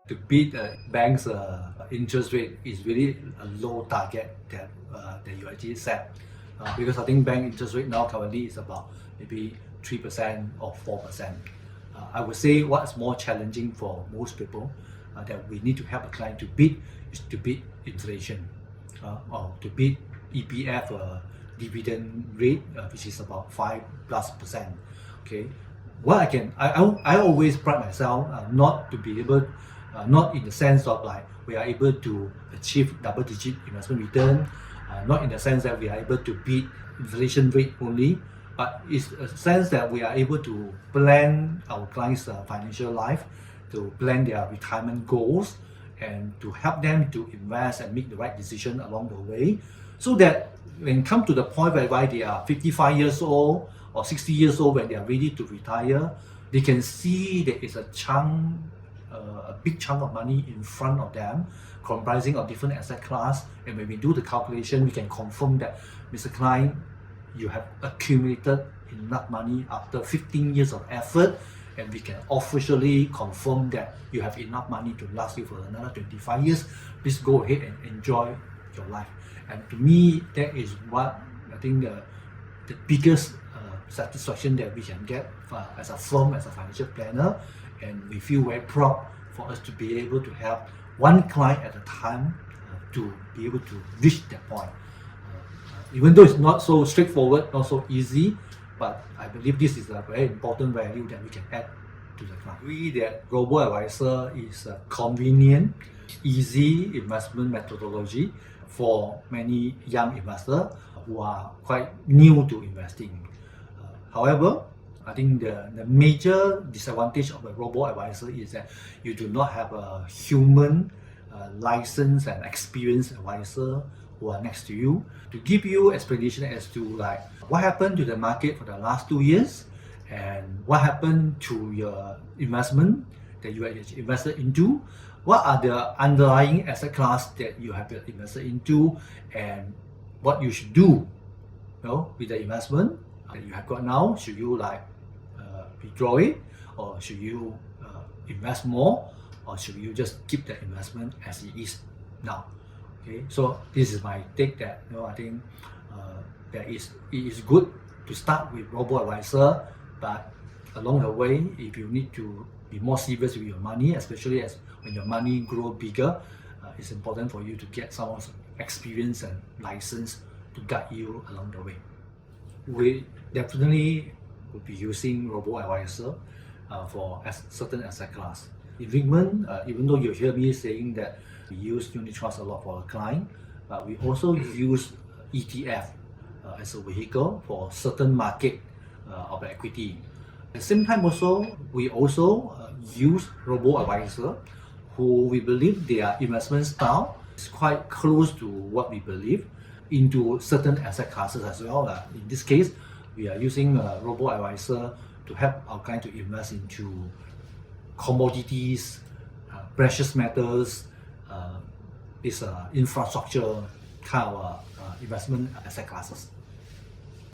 to beat bank's interest rate is really a low target that you actually set. Because I think bank interest rate now currently is about maybe 3% or 4%. I would say what's more challenging for most people that we need to help a client to beat is to beat inflation or to beat EPF dividend rate, which is about 5+%. Okay, what I always pride myself not to be able, not in the sense of like we are able to achieve double-digit investment return, not in the sense that we are able to beat inflation rate only, but it's a sense that we are able to plan our clients' financial life, to plan their retirement goals, and to help them to invest and make the right decision along the way, so that when come to the point whereby they are 55 years old or 60 years old, when they are ready to retire, they can see there is a big chunk of money in front of them, comprising of different asset class. And when we do the calculation, we can confirm that, Mr. Client, you have accumulated enough money after 15 years of effort, and we can officially confirm that you have enough money to last you for another 25 years. Please go ahead and enjoy your life. And to me, that is what I think the biggest satisfaction that we can get as a firm, as a financial planner. And we feel very proud for us to be able to help one client at a time to be able to reach that point. Even though it's not so straightforward, not so easy, but I believe this is a very important value that we can add to the client. We that Robo Advisor is a convenient, easy investment methodology for many young investors who are quite new to investing. However, I think the major disadvantage of a Robo Advisor is that you do not have a human licensed and experienced advisor who are next to you to give you explanation as to like what happened to the market for the last 2 years, and what happened to your investment that you have invested into, what are the underlying asset class that you have invested into, and what you should do, with the investment that you have got now. Should you withdraw it, or should you invest more, or should you just keep the investment as it is now? Okay, so this is my take that I think it is good to start with Robo Advisor, but along the way, if you need to be more serious with your money, especially as when your money grow bigger, it's important for you to get someone's experience and license to guide you along the way. We definitely will be using Robo Advisor for certain asset class. In Whitman, even though you hear me saying that we use unit trust a lot for a client, but we also use ETF as a vehicle for certain market of equity. At the same time also, we also use Robo Advisor, who we believe their investment style is quite close to what we believe, into certain asset classes as well. In this case, we are using Robo Advisor to help our client to invest into commodities, precious metals, this infrastructure kind of investment asset classes.